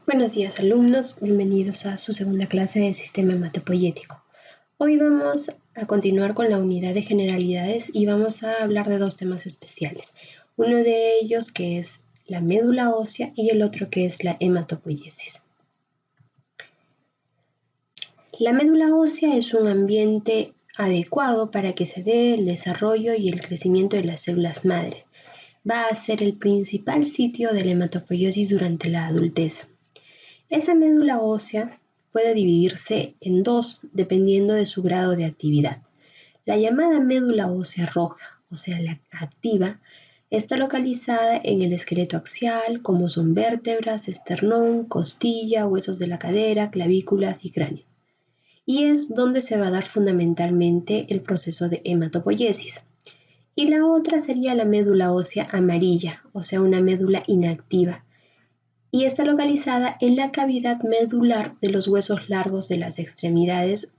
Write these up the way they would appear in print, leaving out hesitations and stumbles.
Buenos días alumnos, bienvenidos a su segunda clase de sistema hematopoyético. Hoy vamos a continuar con la unidad de generalidades y vamos a hablar de dos temas especiales. Uno de ellos que es la médula ósea y el otro que es la hematopoiesis. La médula ósea es un ambiente adecuado para que se dé el desarrollo y el crecimiento de las células madre. Va a ser el principal sitio de la hematopoiesis durante la adultez. Esa médula ósea puede dividirse en dos dependiendo de su grado de actividad. La llamada médula ósea roja, o sea, la activa, está localizada en el esqueleto axial, como son vértebras, esternón, costilla, huesos de la cadera, clavículas y cráneo. Y es donde se va a dar fundamentalmente el proceso de hematopoiesis. Y la otra sería la médula ósea amarilla, o sea, una médula inactiva, y está localizada en la cavidad medular de los huesos largos de las extremidades.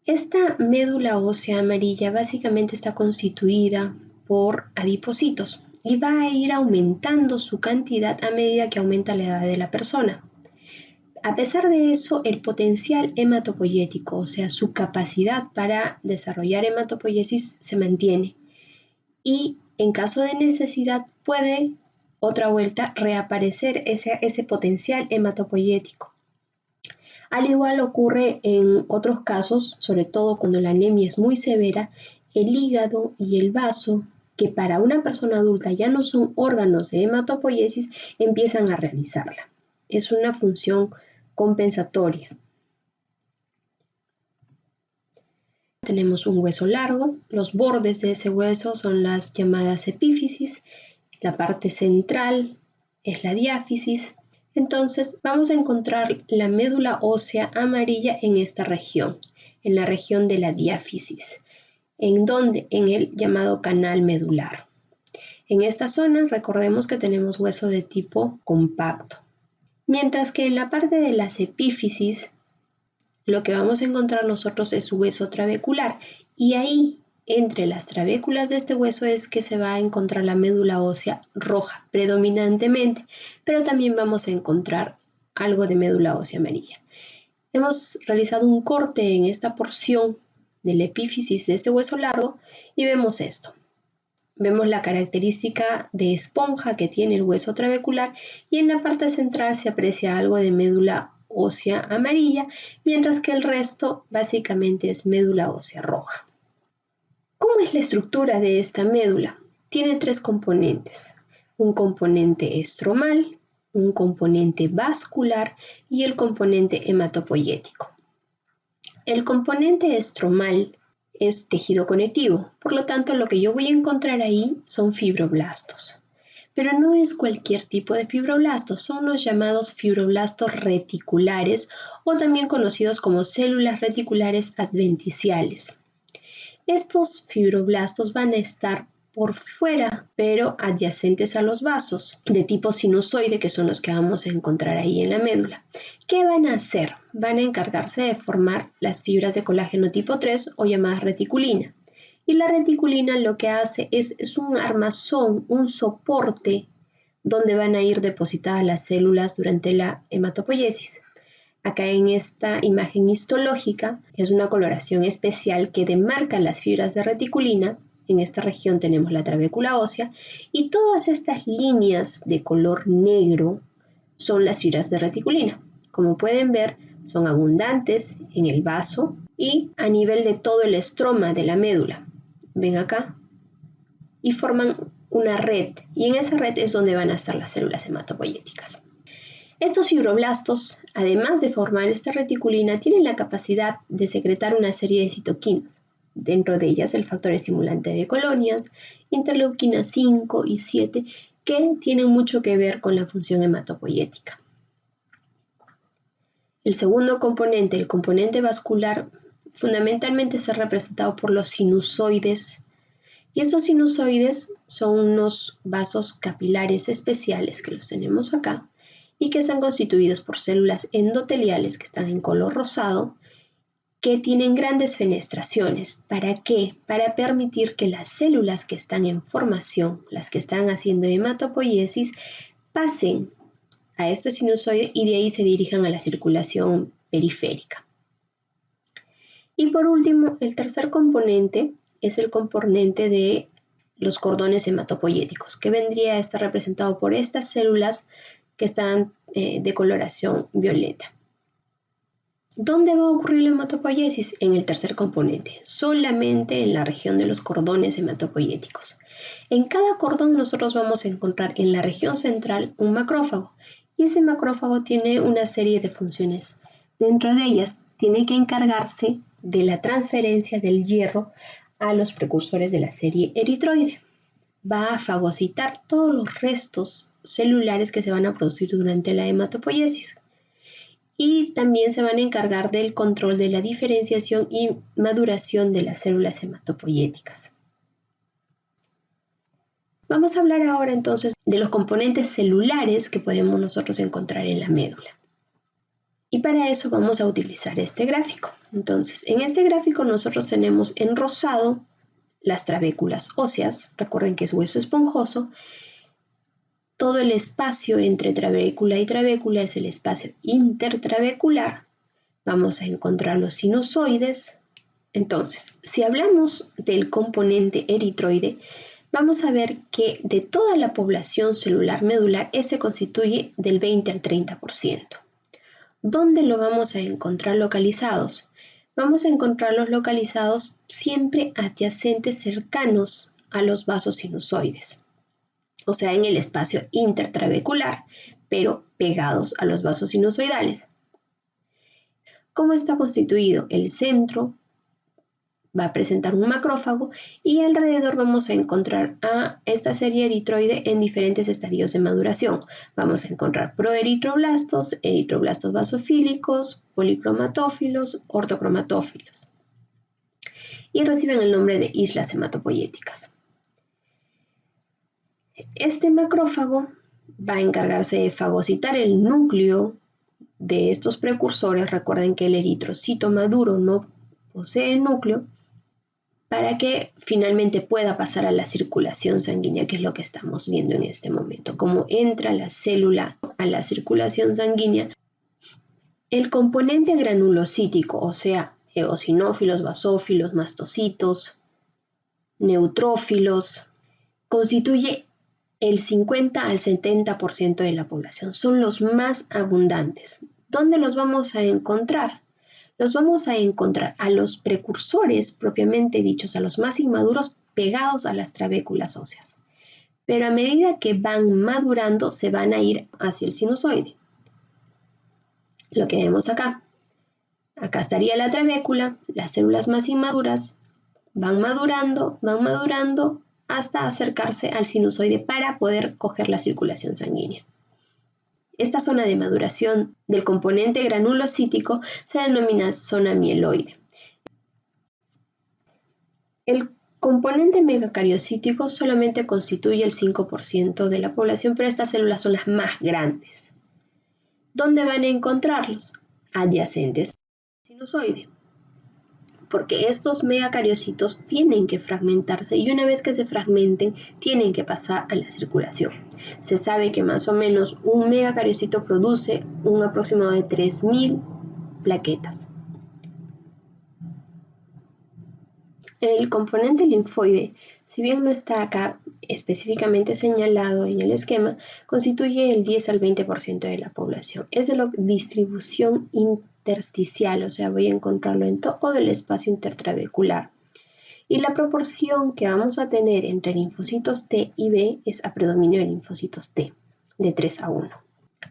Esta médula ósea amarilla básicamente está constituida por adipocitos y va a ir aumentando su cantidad a medida que aumenta la edad de la persona. A pesar de eso, el potencial hematopoyético, o sea, su capacidad para desarrollar hematopoiesis se mantiene y en caso de necesidad puede otra vuelta reaparecer ese potencial hematopoyético. Al igual ocurre en otros casos, sobre todo cuando la anemia es muy severa, el hígado y el vaso, que para una persona adulta ya no son órganos de hematopoiesis, empiezan a realizarla. Es una función compensatoria. Tenemos un hueso largo, los bordes de ese hueso son las llamadas epífisis. La parte central es la diáfisis. Entonces vamos a encontrar la médula ósea amarilla en esta región, en la región de la diáfisis. ¿En dónde? En el llamado canal medular. En esta zona recordemos que tenemos hueso de tipo compacto. Mientras que en la parte de las epífisis lo que vamos a encontrar nosotros es hueso trabecular y ahí entre las trabéculas de este hueso es que se va a encontrar la médula ósea roja predominantemente, pero también vamos a encontrar algo de médula ósea amarilla. Hemos realizado un corte en esta porción del epífisis de este hueso largo y vemos esto. Vemos la característica de esponja que tiene el hueso trabecular y en la parte central se aprecia algo de médula ósea amarilla, mientras que el resto básicamente es médula ósea roja. ¿Cómo es la estructura de esta médula? Tiene tres componentes, un componente estromal, un componente vascular y el componente hematopoyético. El componente estromal es tejido conectivo, por lo tanto lo que yo voy a encontrar ahí son fibroblastos. Pero no es cualquier tipo de fibroblastos, son los llamados fibroblastos reticulares o también conocidos como células reticulares adventiciales. Estos fibroblastos van a estar por fuera, pero adyacentes a los vasos, de tipo sinusoide, que son los que vamos a encontrar ahí en la médula. ¿Qué van a hacer? Van a encargarse de formar las fibras de colágeno tipo 3 o llamadas reticulina. Y la reticulina lo que hace es un armazón, un soporte donde van a ir depositadas las células durante la hematopoiesis. Acá en esta imagen histológica es una coloración especial que demarca las fibras de reticulina. En esta región tenemos la trabécula ósea y todas estas líneas de color negro son las fibras de reticulina. Como pueden ver, son abundantes en el vaso y a nivel de todo el estroma de la médula. Ven acá y forman una red y en esa red es donde van a estar las células hematopoyéticas. Estos fibroblastos, además de formar esta reticulina, tienen la capacidad de secretar una serie de citoquinas, dentro de ellas el factor estimulante de colonias, interleuquina 5 y 7, que tienen mucho que ver con la función hematopoyética. El segundo componente, el componente vascular, fundamentalmente está representado por los sinusoides. Y estos sinusoides son unos vasos capilares especiales que los tenemos acá y que están constituidos por células endoteliales que están en color rosado, que tienen grandes fenestraciones. ¿Para qué? Para permitir que las células que están en formación, las que están haciendo hematopoiesis, pasen a este sinusoide y de ahí se dirijan a la circulación periférica. Y por último, el tercer componente es el componente de los cordones hematopoyéticos, que vendría a estar representado por estas células que están de coloración violeta. ¿Dónde va a ocurrir la hematopoiesis? En el tercer componente, solamente en la región de los cordones hematopoyéticos. En cada cordón nosotros vamos a encontrar en la región central un macrófago y ese macrófago tiene una serie de funciones. Dentro de ellas tiene que encargarse de la transferencia del hierro a los precursores de la serie eritroide. Va a fagocitar todos los restos celulares que se van a producir durante la hematopoiesis. Y también se van a encargar del control de la diferenciación y maduración de las células hematopoyéticas. Vamos a hablar ahora entonces de los componentes celulares que podemos nosotros encontrar en la médula. Y para eso vamos a utilizar este gráfico. Entonces, en este gráfico nosotros tenemos en rosado las trabéculas óseas, recuerden que es hueso esponjoso. Todo el espacio entre trabécula y trabécula es el espacio intertrabecular. Vamos a encontrar los sinusoides. Entonces, si hablamos del componente eritroide, vamos a ver que de toda la población celular medular, se constituye del 20 al 30%. ¿Dónde lo vamos a encontrar localizados? Vamos a encontrarlos localizados siempre adyacentes, cercanos a los vasos sinusoides. O sea, en el espacio intertrabecular, pero pegados a los vasos sinusoidales. ¿Cómo está constituido? El centro va a presentar un macrófago y alrededor vamos a encontrar a esta serie eritroide en diferentes estadios de maduración. Vamos a encontrar proeritroblastos, eritroblastos basofílicos, policromatófilos, ortocromatófilos. Y reciben el nombre de islas hematopoyéticas. Este macrófago va a encargarse de fagocitar el núcleo de estos precursores. Recuerden que el eritrocito maduro no posee núcleo para que finalmente pueda pasar a la circulación sanguínea, que es lo que estamos viendo en este momento. Como entra la célula a la circulación sanguínea, el componente granulocítico, o sea, eosinófilos, basófilos, mastocitos, neutrófilos, constituye el 50 al 70% de la población. Son los más abundantes. ¿Dónde los vamos a encontrar? Los vamos a encontrar a los precursores propiamente dichos, a los más inmaduros, pegados a las trabéculas óseas. Pero a medida que van madurando, se van a ir hacia el sinusoide. Lo que vemos acá. Acá estaría la trabécula, las células más inmaduras van madurando hasta acercarse al sinusoide para poder coger la circulación sanguínea. Esta zona de maduración del componente granulocítico se denomina zona mieloide. El componente megacariocítico solamente constituye el 5% de la población, pero estas células son las más grandes. ¿Dónde van a encontrarlos? Adyacentes al sinusoide. Porque estos megacariocitos tienen que fragmentarse y una vez que se fragmenten tienen que pasar a la circulación. Se sabe que más o menos un megacariocito produce un aproximado de 3.000 plaquetas. El componente linfoide, si bien no está acá específicamente señalado en el esquema, constituye el 10 al 20% de la población. Es de la distribución intersticial, o sea, voy a encontrarlo en todo el espacio intertrabecular. Y la proporción que vamos a tener entre linfocitos T y B es a predominio de linfocitos T, de 3 a 1.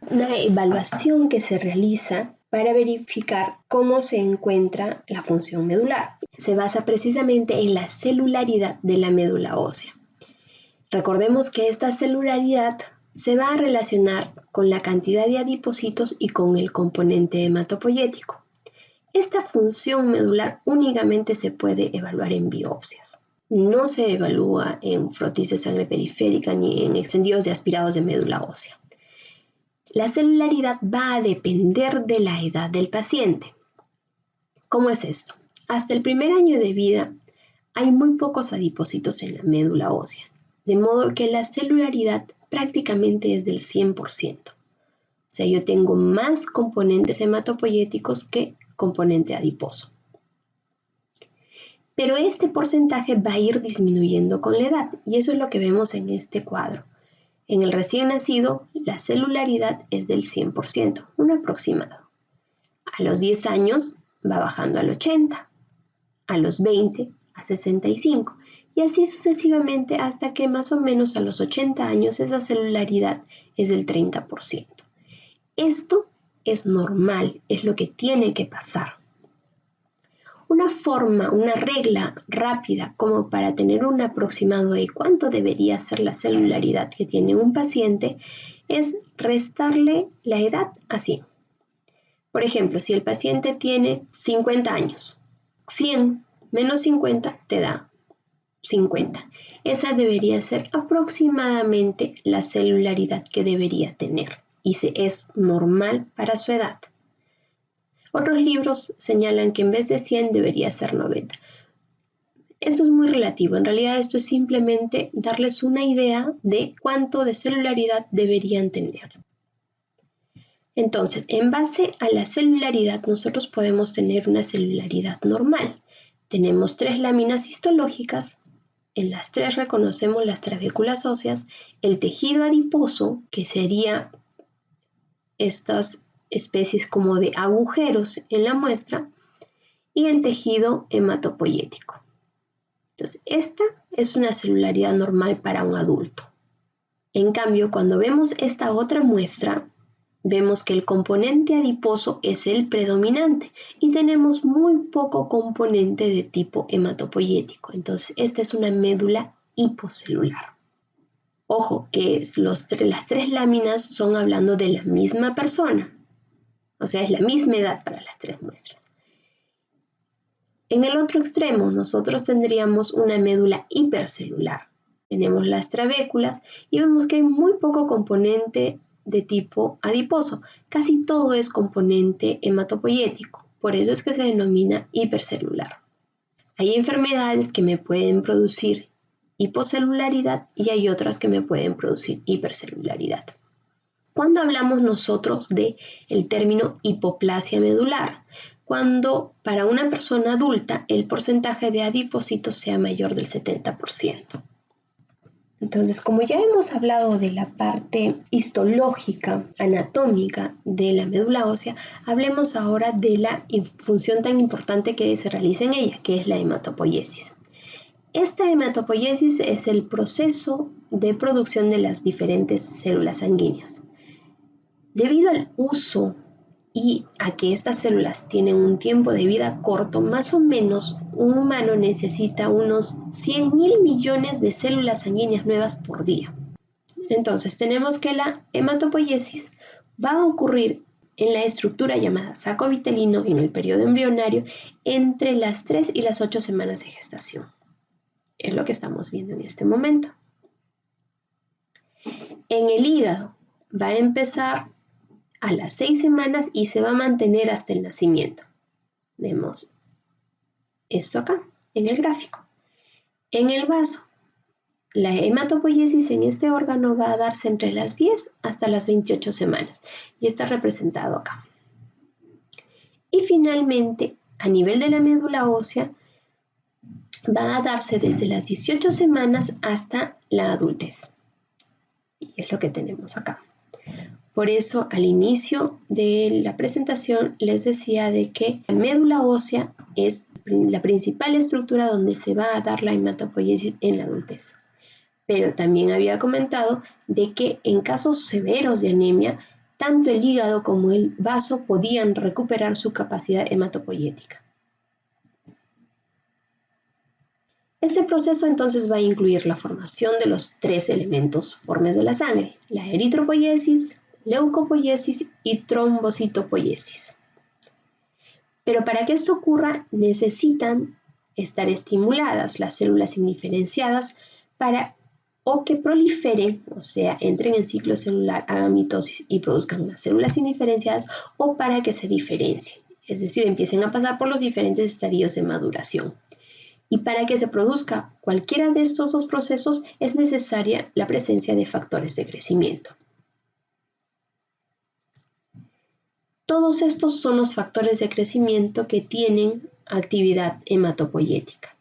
Una evaluación que se realiza para verificar cómo se encuentra la función medular. Se basa precisamente en la celularidad de la médula ósea. Recordemos que esta celularidad se va a relacionar con la cantidad de adipocitos y con el componente hematopoyético. Esta función medular únicamente se puede evaluar en biopsias. No se evalúa en frotis de sangre periférica ni en extendidos de aspirados de médula ósea. La celularidad va a depender de la edad del paciente. ¿Cómo es esto? Hasta el primer año de vida hay muy pocos adipocitos en la médula ósea, de modo que la celularidad prácticamente es del 100%. sea, yo tengo más componentes hematopoyéticos que componente adiposo. Pero este porcentaje va a ir disminuyendo con la edad y eso es lo que vemos en este cuadro. En el recién nacido, la celularidad es del 100%, un aproximado. A los 10 años va bajando al 80%, a los 20 a 65% y así sucesivamente hasta que más o menos a los 80 años esa celularidad es del 30%. Esto es normal, es lo que tiene que pasar. Una forma, una regla rápida como para tener un aproximado de cuánto debería ser la celularidad que tiene un paciente es restarle la edad a 100. Por ejemplo, si el paciente tiene 50 años, 100 menos 50 te da 50. Esa debería ser aproximadamente la celularidad que debería tener y es normal para su edad. Otros libros señalan que en vez de 100 debería ser 90. Esto es muy relativo, en realidad esto es simplemente darles una idea de cuánto de celularidad deberían tener. Entonces, en base a la celularidad, nosotros podemos tener una celularidad normal. Tenemos 3 láminas histológicas, en las 3 reconocemos las trabéculas óseas, el tejido adiposo, que sería estas especies como de agujeros en la muestra, y el tejido hematopoyético. Entonces, esta es una celularidad normal para un adulto. En cambio, cuando vemos esta otra muestra, vemos que el componente adiposo es el predominante y tenemos muy poco componente de tipo hematopoyético. Entonces, esta es una médula hipocelular. Ojo, que las 3 láminas son hablando de la misma persona. O sea, es la misma edad para las 3 muestras. En el otro extremo, nosotros tendríamos una médula hipercelular. Tenemos las trabéculas y vemos que hay muy poco componente de tipo adiposo. Casi todo es componente hematopoyético. Por eso es que se denomina hipercelular. Hay enfermedades que me pueden producir hipocelularidad y hay otras que me pueden producir hipercelularidad. ¿Cuándo hablamos nosotros del término hipoplasia medular? Cuando para una persona adulta el porcentaje de adipocitos sea mayor del 70%. Entonces, como ya hemos hablado de la parte histológica, anatómica de la médula ósea, hablemos ahora de la función tan importante que se realiza en ella, que es la hematopoiesis. Esta hematopoiesis es el proceso de producción de las diferentes células sanguíneas. Debido al uso y a que estas células tienen un tiempo de vida corto, más o menos un humano necesita unos 100.000 millones de células sanguíneas nuevas por día. Entonces tenemos que la hematopoiesis va a ocurrir en la estructura llamada saco vitelino en el periodo embrionario entre las 3 y las 8 semanas de gestación. Es lo que estamos viendo en este momento. En el hígado va a empezar a las 6 semanas y se va a mantener hasta el nacimiento. Vemos esto acá en el gráfico. En el vaso, la hematopoiesis en este órgano va a darse entre las 10 hasta las 28 semanas y está representado acá. Y finalmente, a nivel de la médula ósea, va a darse desde las 18 semanas hasta la adultez. Y es lo que tenemos acá. Por eso, al inicio de la presentación les decía de que la médula ósea es la principal estructura donde se va a dar la hematopoiesis en la adultez. Pero también había comentado de que en casos severos de anemia, tanto el hígado como el vaso podían recuperar su capacidad hematopoyética. Este proceso entonces va a incluir la formación de los 3 elementos formes de la sangre, la eritropoiesis, leucopoiesis y trombocitopoiesis. Pero para que esto ocurra necesitan estar estimuladas las células indiferenciadas o que proliferen, o sea, entren en ciclo celular, hagan mitosis y produzcan las células indiferenciadas, o para que se diferencien, es decir, empiecen a pasar por los diferentes estadios de maduración. Y para que se produzca cualquiera de estos 2 procesos es necesaria la presencia de factores de crecimiento. Todos estos son los factores de crecimiento que tienen actividad hematopoyética.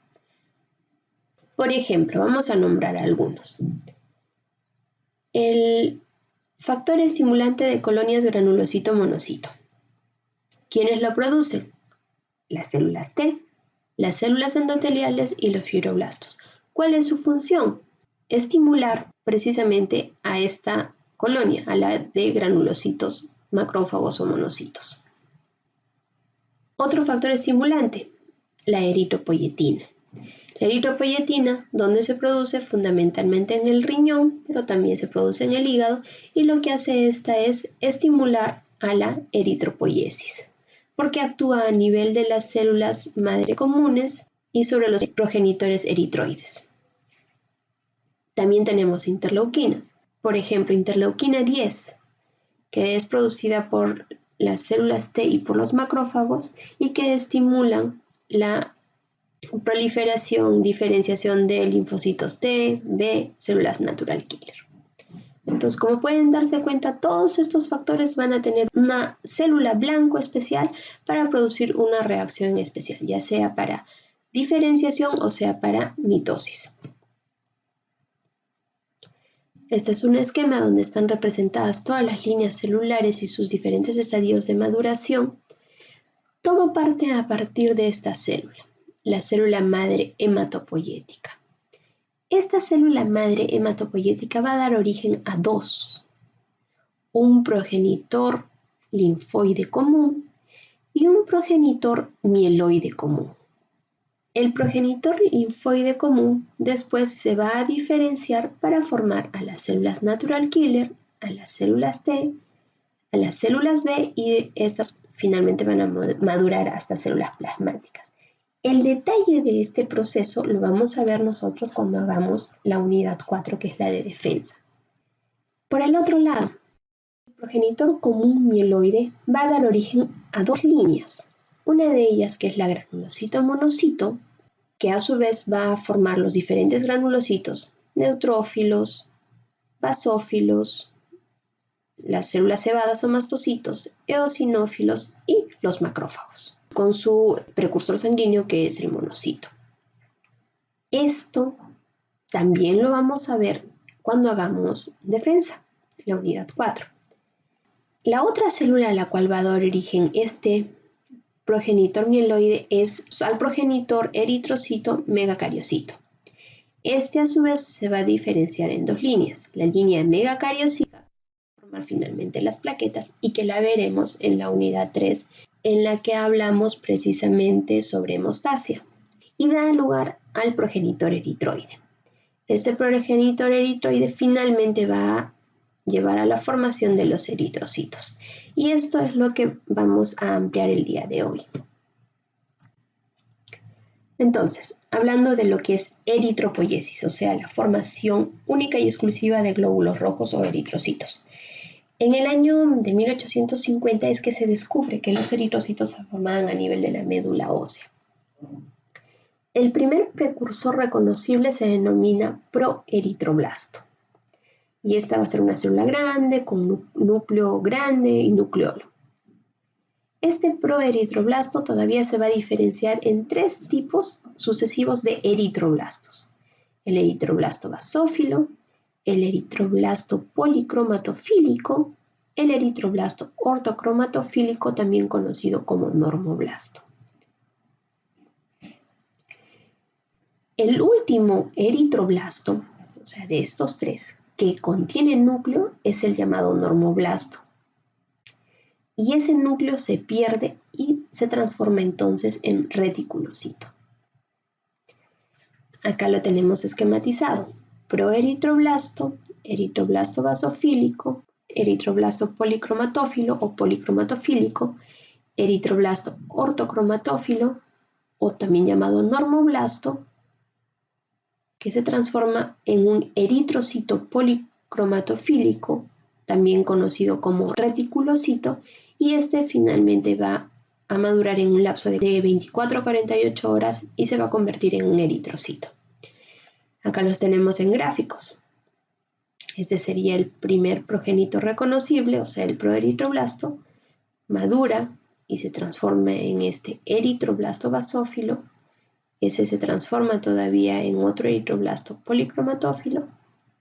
Por ejemplo, vamos a nombrar algunos. El factor estimulante de colonias granulocito-monocito. ¿Quiénes lo producen? Las células T, las células endoteliales y los fibroblastos. ¿Cuál es su función? Estimular precisamente a esta colonia, a la de granulocitos, macrófagos o monocitos. Otro factor estimulante, la eritropoyetina. La eritropoyetina, donde se produce fundamentalmente en el riñón, pero también se produce en el hígado, y lo que hace esta es estimular a la eritropoiesis, porque actúa a nivel de las células madre comunes y sobre los progenitores eritroides. También tenemos interleuquinas, por ejemplo, interleuquina 10, que es producida por las células T y por los macrófagos y que estimulan la proliferación, diferenciación de linfocitos T, B, células natural killer. Entonces, como pueden darse cuenta, todos estos factores van a tener una célula blanco especial para producir una reacción especial, ya sea para diferenciación o sea para mitosis. Este es un esquema donde están representadas todas las líneas celulares y sus diferentes estadios de maduración. Todo parte a partir de esta célula, la célula madre hematopoyética. Esta célula madre hematopoyética va a dar origen a dos: un progenitor linfoide común y un progenitor mieloide común. El progenitor linfoide común después se va a diferenciar para formar a las células natural killer, a las células T, a las células B y estas finalmente van a madurar hasta células plasmáticas. El detalle de este proceso lo vamos a ver nosotros cuando hagamos la unidad 4, que es la de defensa. Por el otro lado, el progenitor común mieloide va a dar origen a dos líneas. Una de ellas, que es la granulocito-monocito, que a su vez va a formar los diferentes granulocitos, neutrófilos, basófilos, las células cebadas o mastocitos, eosinófilos y los macrófagos, con su precursor sanguíneo que es el monocito. Esto también lo vamos a ver cuando hagamos defensa, la unidad 4. La otra célula a la cual va a dar origen este progenitor mieloide es al progenitor eritrocito megacariocito. Este a su vez se va a diferenciar en dos líneas, la línea megacariocita va a formar finalmente las plaquetas y que la veremos en la unidad 3 en la que hablamos precisamente sobre hemostasia, y da lugar al progenitor eritroide. Este progenitor eritroide finalmente va a llevar a la formación de los eritrocitos. Y esto es lo que vamos a ampliar el día de hoy. Entonces, hablando de lo que es eritropoiesis, o sea, la formación única y exclusiva de glóbulos rojos o eritrocitos. En el año de 1850 es que se descubre que los eritrocitos se formaban a nivel de la médula ósea. El primer precursor reconocible se denomina proeritroblasto. Y esta va a ser una célula grande con núcleo grande y nucleolo. Este proeritroblasto todavía se va a diferenciar en tres tipos sucesivos de eritroblastos: el eritroblasto basófilo, el eritroblasto policromatofílico, el eritroblasto ortocromatofílico, también conocido como normoblasto. El último eritroblasto, o sea, de estos tres, que contiene núcleo es el llamado normoblasto. Y ese núcleo se pierde y se transforma entonces en reticulocito. Acá lo tenemos esquematizado: proeritroblasto, eritroblasto basofílico, eritroblasto policromatófilo o policromatofílico, eritroblasto ortocromatófilo o también llamado normoblasto, que se transforma en un eritrocito policromatofílico, también conocido como reticulocito, y este finalmente va a madurar en un lapso de 24 a 48 horas y se va a convertir en un eritrocito. Acá los tenemos en gráficos. Este sería el primer progenitor reconocible, o sea, el proeritroblasto. madura y se transforma en este eritroblasto basófilo. Ese se transforma todavía en otro eritroblasto policromatófilo.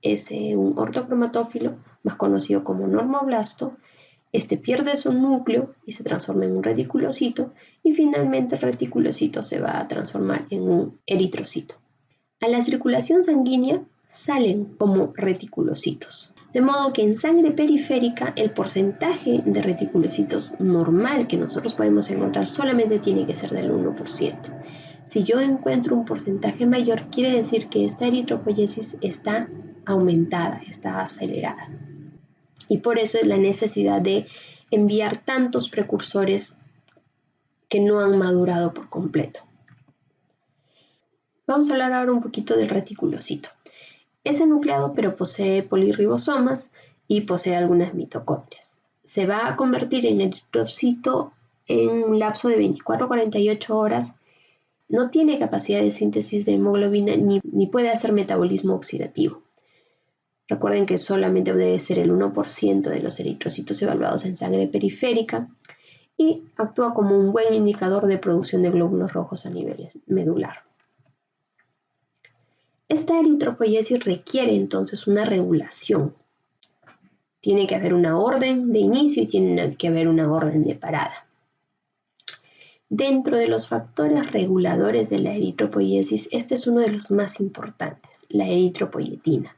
Ese un ortocromatófilo, más conocido como normoblasto. Este pierde su núcleo y se transforma en un reticulocito, y finalmente el reticulocito se va a transformar en un eritrocito. A la circulación sanguínea salen como reticulocitos, de modo que en sangre periférica el porcentaje de reticulocitos normal que nosotros podemos encontrar solamente tiene que ser del 1%. Si yo encuentro un porcentaje mayor, quiere decir que esta eritropoiesis está aumentada, está acelerada. Y por eso es la necesidad de enviar tantos precursores que no han madurado por completo. Vamos a hablar ahora un poquito del reticulocito. Es enucleado, pero posee polirribosomas y posee algunas mitocondrias. Se va a convertir en eritrocito en un lapso de 24 a 48 horas. No tiene capacidad de síntesis de hemoglobina ni puede hacer metabolismo oxidativo. Recuerden que solamente debe ser el 1% de los eritrocitos evaluados en sangre periférica y actúa como un buen indicador de producción de glóbulos rojos a nivel medular. Esta eritropoiesis requiere entonces una regulación. Tiene que haber una orden de inicio y tiene que haber una orden de parada. Dentro de los factores reguladores de la eritropoiesis, este es uno de los más importantes, la eritropoietina.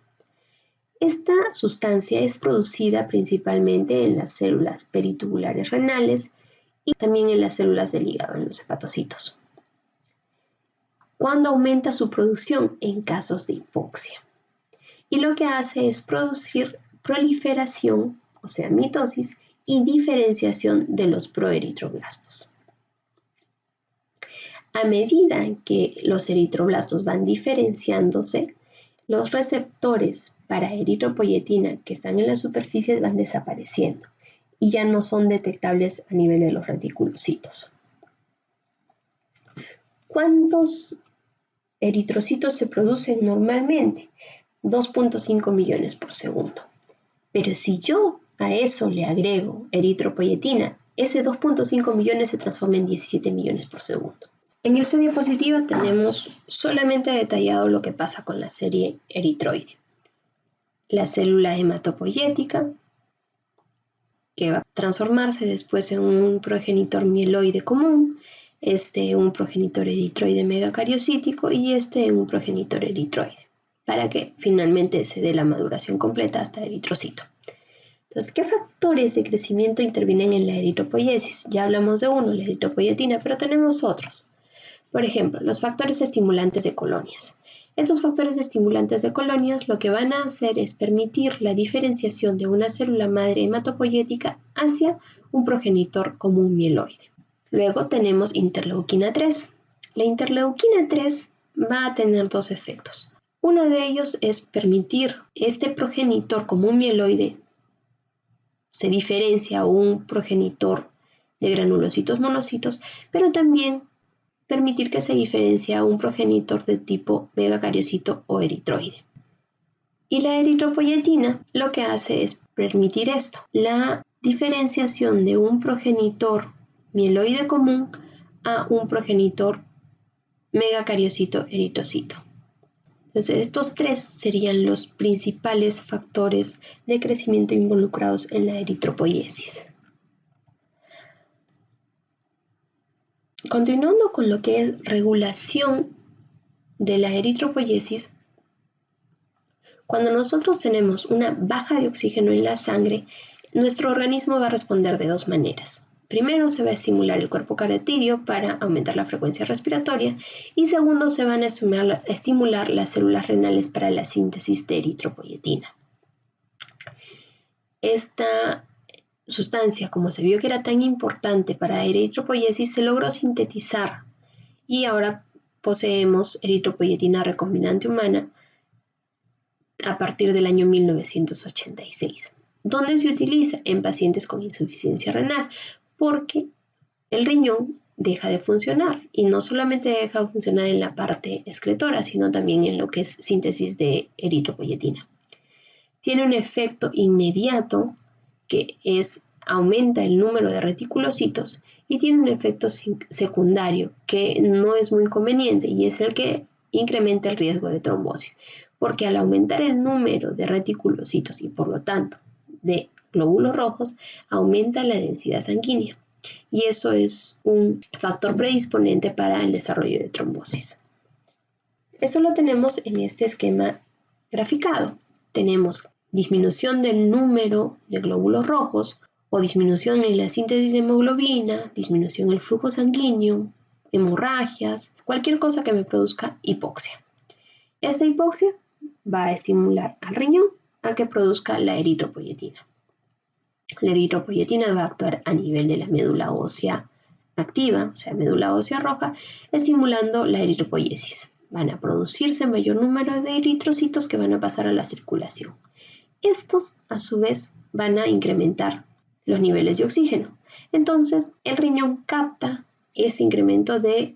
Esta sustancia es producida principalmente en las células peritubulares renales y también en las células del hígado, en los hepatocitos. ¿Cuándo aumenta su producción? En casos de hipoxia. Y lo que hace es producir proliferación, o sea, mitosis y diferenciación de los proeritroblastos. A medida que los eritroblastos van diferenciándose, los receptores para eritropoietina que están en la superficie van desapareciendo y ya no son detectables a nivel de los reticulocitos. ¿Cuántos eritrocitos se producen normalmente? 2.5 millones por segundo. Pero si yo a eso le agrego eritropoietina, ese 2.5 millones se transforma en 17 millones por segundo. En esta diapositiva tenemos solamente detallado lo que pasa con la serie eritroide. La célula hematopoyética, que va a transformarse después en un progenitor mieloide común, un progenitor eritroide megacariocítico y en un progenitor eritroide, para que finalmente se dé la maduración completa hasta eritrocito. Entonces, ¿qué factores de crecimiento intervienen en la eritropoiesis? Ya hablamos de uno, la eritropoietina, pero tenemos otros. Por ejemplo, los factores estimulantes de colonias. Estos factores estimulantes de colonias lo que van a hacer es permitir la diferenciación de una célula madre hematopoyética hacia un progenitor común mieloide. Luego tenemos interleuquina 3. La interleuquina 3 va a tener dos efectos. Uno de ellos es permitir este progenitor común mieloide se diferencia a un progenitor de granulocitos monocitos, pero también permitir que se diferencie a un progenitor de tipo megacariocito o eritroide. Y la eritropoietina lo que hace es permitir esto, la diferenciación de un progenitor mieloide común a un progenitor megacariocito eritrocito. Entonces, estos tres serían los principales factores de crecimiento involucrados en la eritropoiesis. Continuando con lo que es regulación de la eritropoiesis, cuando nosotros tenemos una baja de oxígeno en la sangre, nuestro organismo va a responder de dos maneras. Primero, se va a estimular el cuerpo carotídeo para aumentar la frecuencia respiratoria y segundo, se van a estimular las células renales para la síntesis de eritropoietina. Esta sustancia, como se vio que era tan importante para la eritropoiesis, se logró sintetizar y ahora poseemos eritropoietina recombinante humana a partir del año 1986, donde se utiliza en pacientes con insuficiencia renal porque el riñón deja de funcionar y no solamente deja de funcionar en la parte excretora, sino también en lo que es síntesis de eritropoietina. Tiene un efecto inmediato que es aumenta el número de reticulocitos y tiene un efecto secundario que no es muy conveniente y es el que incrementa el riesgo de trombosis, porque al aumentar el número de reticulocitos y por lo tanto de glóbulos rojos, aumenta la densidad sanguínea y eso es un factor predisponente para el desarrollo de trombosis. Eso lo tenemos en este esquema graficado. Tenemos disminución del número de glóbulos rojos o disminución en la síntesis de hemoglobina, disminución en el flujo sanguíneo, hemorragias, cualquier cosa que me produzca hipoxia. Esta hipoxia va a estimular al riñón a que produzca la eritropoyetina. La eritropoyetina va a actuar a nivel de la médula ósea activa, o sea, médula ósea roja, estimulando la eritropoiesis. Van a producirse mayor número de eritrocitos que van a pasar a la circulación. Estos, a su vez, van a incrementar los niveles de oxígeno. Entonces, el riñón capta ese incremento de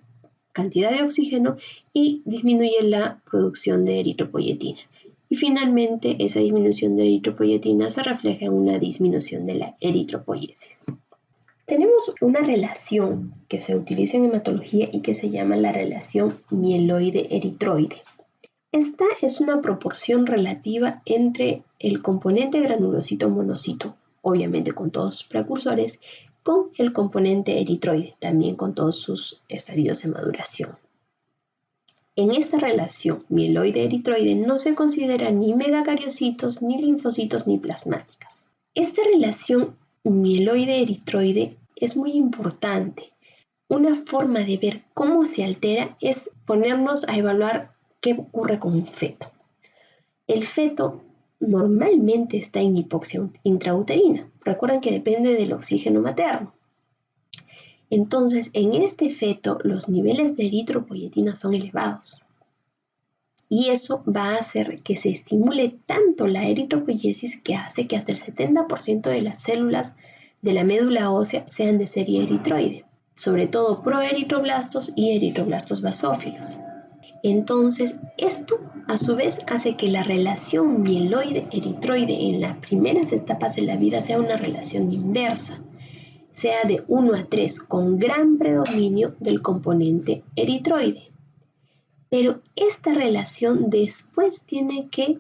cantidad de oxígeno y disminuye la producción de eritropoyetina. Y finalmente, esa disminución de eritropoyetina se refleja en una disminución de la eritropoiesis. Tenemos una relación que se utiliza en hematología y que se llama la relación mieloide-eritroide. Esta es una proporción relativa entre el componente granulocito-monocito, obviamente con todos sus precursores, con el componente eritroide, también con todos sus estadios de maduración. En esta relación mieloide-eritroide no se consideran ni megacariocitos, ni linfocitos, ni plasmáticas. Esta relación mieloide-eritroide es muy importante. Una forma de ver cómo se altera es ponernos a evaluar qué ocurre con un feto. El feto normalmente está en hipoxia intrauterina. Recuerden que depende del oxígeno materno. Entonces, en este feto, los niveles de eritropoyetina son elevados. Y eso va a hacer que se estimule tanto la eritropoiesis que hace que hasta el 70% de las células de la médula ósea sean de serie eritroide, sobre todo proeritroblastos y eritroblastos basófilos. Entonces, esto a su vez hace que la relación mieloide-eritroide en las primeras etapas de la vida sea una relación inversa, sea de 1 a 3 con gran predominio del componente eritroide. Pero esta relación después tiene que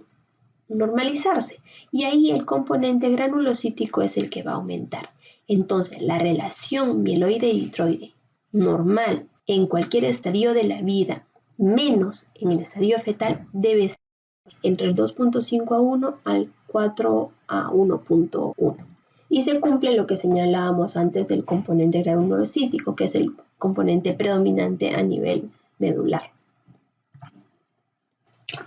normalizarse y ahí el componente granulocítico es el que va a aumentar. Entonces, la relación mieloide-eritroide normal en cualquier estadio de la vida, menos en el estadio fetal, debe ser entre el 2.5 a 1 al 4 a 1.1. Y se cumple lo que señalábamos antes del componente granulocítico, que es el componente predominante a nivel medular.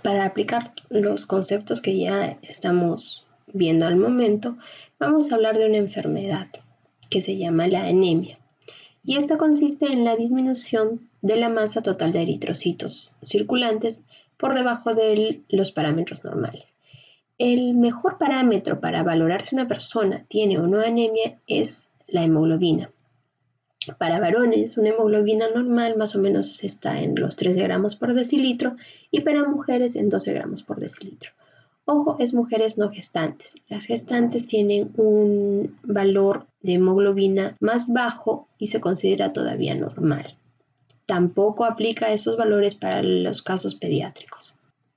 Para aplicar los conceptos que ya estamos viendo al momento, vamos a hablar de una enfermedad que se llama la anemia. Y esta consiste en la disminución de la masa total de eritrocitos circulantes por debajo de los parámetros normales. El mejor parámetro para valorar si una persona tiene o no anemia es la hemoglobina. Para varones, una hemoglobina normal más o menos está en los 13 gramos por decilitro y para mujeres en 12 gramos por decilitro. Ojo, es mujeres no gestantes. Las gestantes tienen un valor de hemoglobina más bajo y se considera todavía normal. Tampoco aplica estos valores para los casos pediátricos.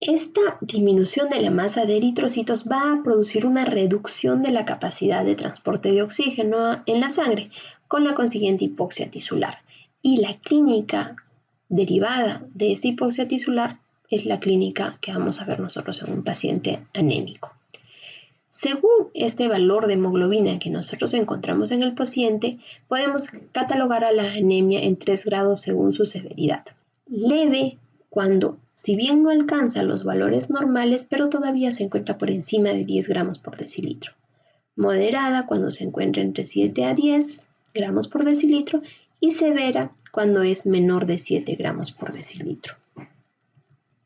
Esta disminución de la masa de eritrocitos va a producir una reducción de la capacidad de transporte de oxígeno en la sangre, con la consiguiente hipoxia tisular. Y la clínica derivada de esta hipoxia tisular es la clínica que vamos a ver nosotros en un paciente anémico. Según este valor de hemoglobina que nosotros encontramos en el paciente, podemos catalogar a la anemia en 3 grados según su severidad. Leve, cuando si bien no alcanza los valores normales, pero todavía se encuentra por encima de 10 gramos por decilitro. Moderada, cuando se encuentra entre 7 a 10 gramos por decilitro. Y severa, cuando es menor de 7 gramos por decilitro.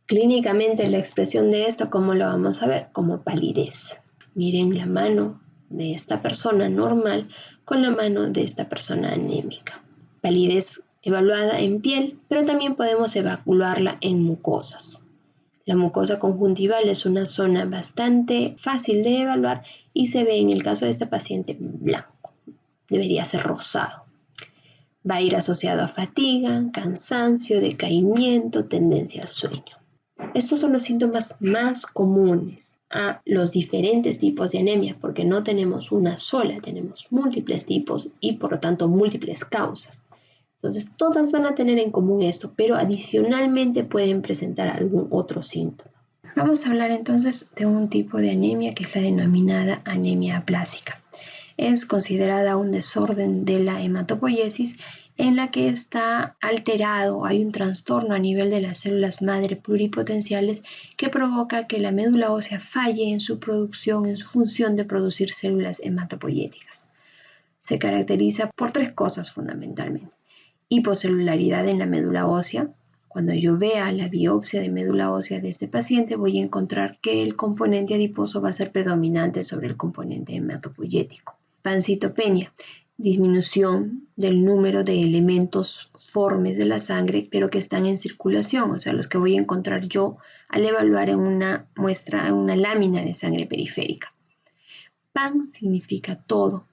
Clínicamente, la expresión de esto, ¿cómo lo vamos a ver? Como palidez. Miren la mano de esta persona normal con la mano de esta persona anémica. Palidez evaluada en piel, pero también podemos evaluarla en mucosas. La mucosa conjuntival es una zona bastante fácil de evaluar y se ve en el caso de este paciente blanco. debería ser rosado. Va a ir asociado a fatiga, cansancio, decaimiento, tendencia al sueño. Estos son los síntomas más comunes a los diferentes tipos de anemia, porque no tenemos una sola, tenemos múltiples tipos y por lo tanto múltiples causas. Entonces todas van a tener en común esto, pero adicionalmente pueden presentar algún otro síntoma. Vamos a hablar entonces de un tipo de anemia que es la denominada anemia aplásica. Es considerada un desorden de la hematopoiesis en la que está alterado, hay un trastorno a nivel de las células madre pluripotenciales que provoca que la médula ósea falle en su producción, en su función de producir células hematopoyéticas. Se caracteriza por 3 cosas fundamentalmente. Hipocelularidad en la médula ósea. Cuando yo vea la biopsia de médula ósea de este paciente, voy a encontrar que el componente adiposo va a ser predominante sobre el componente hematopoyético. Pancitopenia, disminución del número de elementos formes de la sangre, pero que están en circulación, o sea, los que voy a encontrar yo al evaluar en una muestra, en una lámina de sangre periférica. Pan significa todo,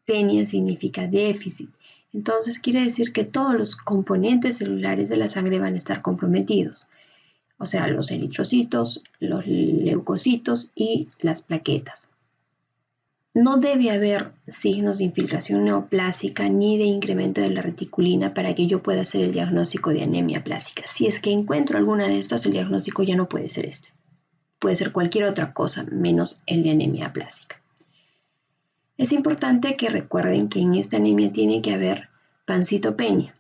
penia significa déficit. Entonces quiere decir que todos los componentes celulares de la sangre van a estar comprometidos, o sea, los eritrocitos, los leucocitos y las plaquetas. No debe haber signos de infiltración neoplásica ni de incremento de la reticulina para que yo pueda hacer el diagnóstico de anemia plástica. Si es que encuentro alguna de estas, el diagnóstico ya no puede ser este. Puede ser cualquier otra cosa menos el de anemia plástica. Es importante que recuerden que en esta anemia tiene que haber pancitopenia,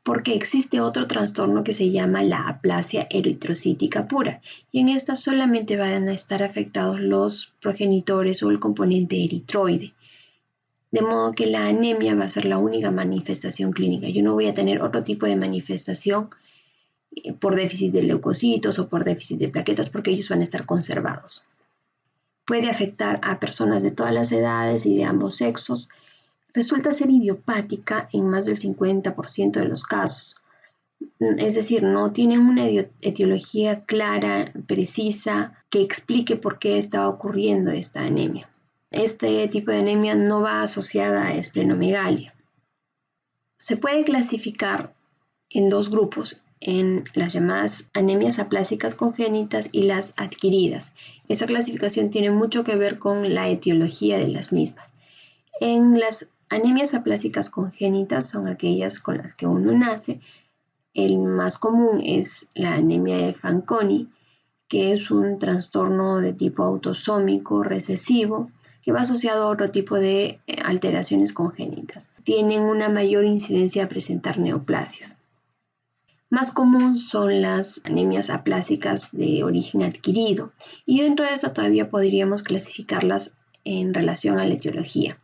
porque existe otro trastorno que se llama la aplasia eritrocítica pura, y en esta solamente van a estar afectados los progenitores o el componente eritroide, de modo que la anemia va a ser la única manifestación clínica. Yo no voy a tener otro tipo de manifestación por déficit de leucocitos o por déficit de plaquetas, porque ellos van a estar conservados. Puede afectar a personas de todas las edades y de ambos sexos. Resulta ser idiopática en más del 50% de los casos. Es decir, no tienen una etiología clara, precisa, que explique por qué está ocurriendo esta anemia. Este tipo de anemia no va asociada a esplenomegalia. Se puede clasificar en 2 grupos, en las llamadas anemias aplásicas congénitas y las adquiridas. Esa clasificación tiene mucho que ver con la etiología de las mismas. En las anemias aplásicas congénitas son aquellas con las que uno nace. El más común es la anemia de Fanconi, que es un trastorno de tipo autosómico recesivo que va asociado a otro tipo de alteraciones congénitas. Tienen una mayor incidencia a presentar neoplasias. Más común son las anemias aplásicas de origen adquirido, y dentro de esa todavía podríamos clasificarlas en relación a la etiología.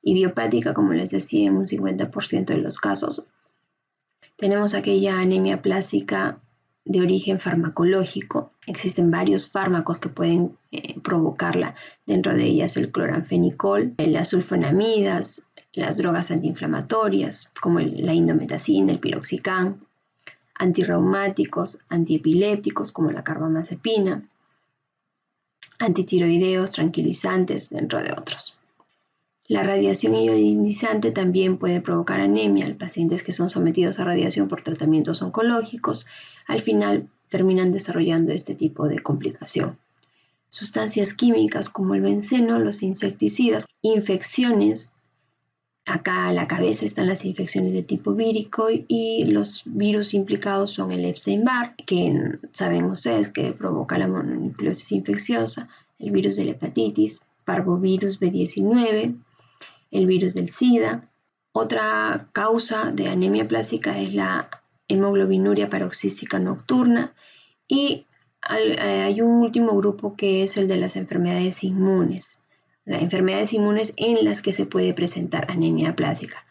Idiopática, como les decía, en un 50% de los casos. Tenemos aquella anemia aplásica de origen farmacológico. Existen varios fármacos que pueden provocarla, dentro de ellas el cloranfenicol, las sulfonamidas, las drogas antiinflamatorias como la indometacina, el piroxicam, antirreumáticos, antiepilépticos como la carbamazepina, antitiroideos, tranquilizantes, dentro de otros. La radiación ionizante también puede provocar anemia en pacientes que son sometidos a radiación por tratamientos oncológicos. Al final terminan desarrollando este tipo de complicación. Sustancias químicas como el benceno, los insecticidas, infecciones. Acá a la cabeza están las infecciones de tipo vírico y los virus implicados son el Epstein-Barr, que saben ustedes que provoca la mononucleosis infecciosa, el virus de la hepatitis, parvovirus B19, el virus del SIDA. Otra causa de anemia plástica es la hemoglobinuria paroxística nocturna y hay un último grupo que es el de las enfermedades inmunes. Las enfermedades inmunes en las que se puede presentar anemia plástica,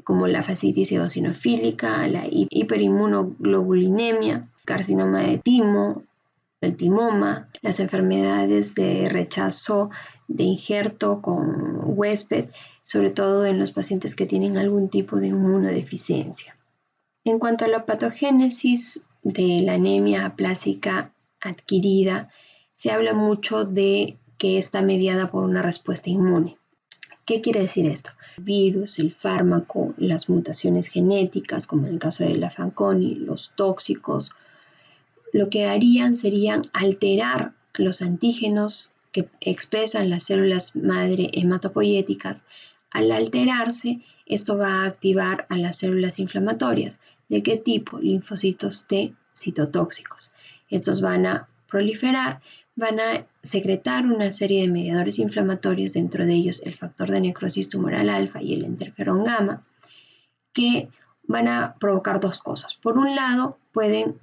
como la fascitis eosinofílica, la hiperinmunoglobulinemia, carcinoma de timo, el timoma, las enfermedades de rechazo de injerto con huésped, sobre todo en los pacientes que tienen algún tipo de inmunodeficiencia. En cuanto a la patogénesis de la anemia aplásica adquirida, se habla mucho de que está mediada por una respuesta inmune. ¿Qué quiere decir esto? El virus, el fármaco, las mutaciones genéticas, como en el caso de la Fanconi, los tóxicos, lo que harían serían alterar los antígenos que expresan las células madre hematopoyéticas. Al alterarse, esto va a activar a las células inflamatorias. ¿De qué tipo? Linfocitos T citotóxicos. Estos van a proliferar, van a secretar una serie de mediadores inflamatorios, dentro de ellos el factor de necrosis tumoral alfa y el interferón gamma, que van a provocar dos cosas. Por un lado, pueden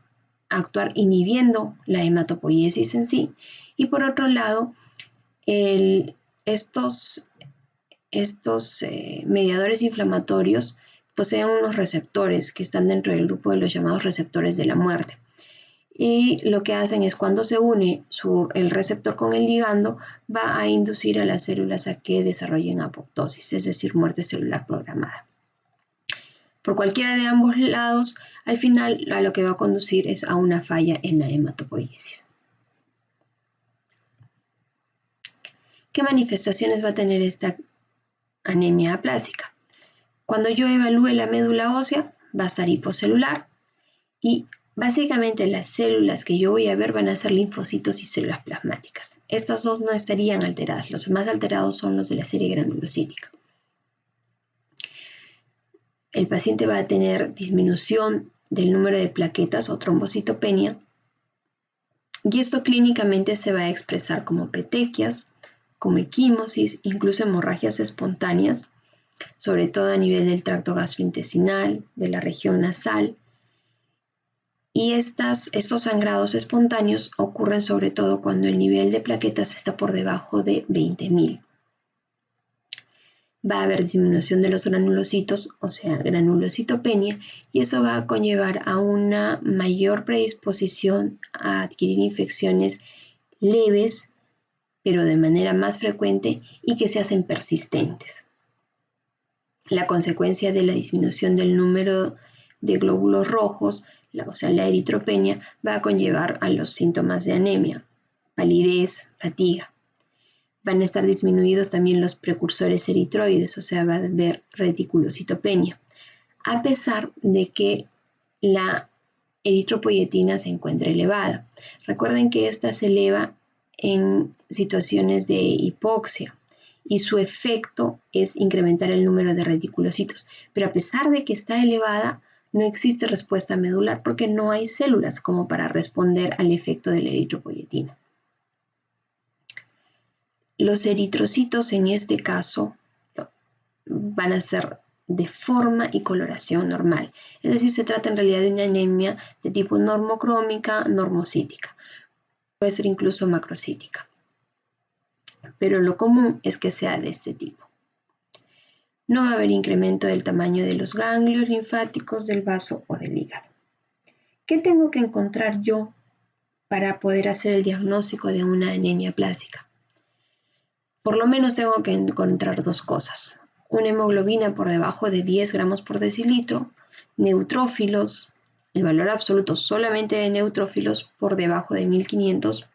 actuar inhibiendo la hematopoiesis en sí, y por otro lado, estos mediadores inflamatorios poseen unos receptores que están dentro del grupo de los llamados receptores de la muerte. Y lo que hacen es, cuando se une el receptor con el ligando, va a inducir a las células a que desarrollen apoptosis, es decir, muerte celular programada. Por cualquiera de ambos lados, al final a lo que va a conducir es a una falla en la hematopoiesis. ¿Qué manifestaciones va a tener esta anemia aplásica? Cuando yo evalúe la médula ósea, va a estar hipocelular y básicamente las células que yo voy a ver van a ser linfocitos y células plasmáticas. Estas dos no estarían alteradas, los más alterados son los de la serie granulocítica. El paciente va a tener disminución del número de plaquetas o trombocitopenia, y esto clínicamente se va a expresar como petequias, como equimosis, incluso hemorragias espontáneas, sobre todo a nivel del tracto gastrointestinal, de la región nasal. Y estos sangrados espontáneos ocurren sobre todo cuando el nivel de plaquetas está por debajo de 20.000. Va a haber disminución de los granulocitos, o sea, granulocitopenia, y eso va a conllevar a una mayor predisposición a adquirir infecciones leves, pero de manera más frecuente y que se hacen persistentes. La consecuencia de la disminución del número de glóbulos rojos, o sea, la eritropenia, va a conllevar a los síntomas de anemia, palidez, fatiga. Van a estar disminuidos también los precursores eritroides, o sea, va a haber reticulocitopenia, a pesar de que la eritropoyetina se encuentra elevada. Recuerden que esta se eleva en situaciones de hipoxia y su efecto es incrementar el número de reticulocitos, pero a pesar de que está elevada, no existe respuesta medular porque no hay células como para responder al efecto de la eritropoyetina. Los eritrocitos en este caso van a ser de forma y coloración normal, es decir, se trata en realidad de una anemia de tipo normocrómica, normocítica, puede ser incluso macrocítica, pero lo común es que sea de este tipo. No va a haber incremento del tamaño de los ganglios linfáticos, del vaso o del hígado. ¿Qué tengo que encontrar yo para poder hacer el diagnóstico de una anemia aplásica? Por lo menos tengo que encontrar dos cosas: una hemoglobina por debajo de 10 gramos por decilitro, neutrófilos, el valor absoluto solamente de neutrófilos por debajo de 1500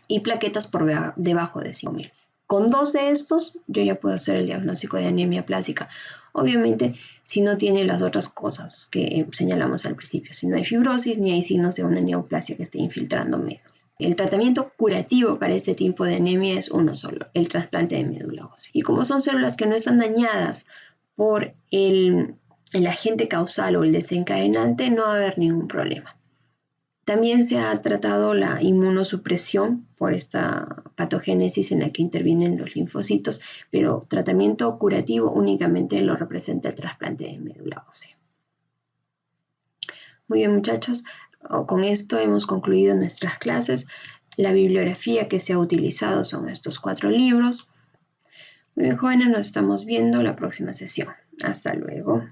y plaquetas por debajo de 5000. Con dos de estos yo ya puedo hacer el diagnóstico de anemia aplásica. Obviamente, si no tiene las otras cosas que señalamos al principio, si no hay fibrosis ni hay signos de una neoplasia que esté infiltrando médula. El tratamiento curativo para este tipo de anemia es uno solo: el trasplante de médula ósea. Y como son células que no están dañadas por el agente causal o el desencadenante, no va a haber ningún problema. También se ha tratado la inmunosupresión por esta patogénesis en la que intervienen los linfocitos, pero tratamiento curativo únicamente lo representa el trasplante de médula ósea. Muy bien, muchachos, con esto hemos concluido nuestras clases. La bibliografía que se ha utilizado son estos 4 libros. Muy bien, jóvenes, nos estamos viendo la próxima sesión. Hasta luego.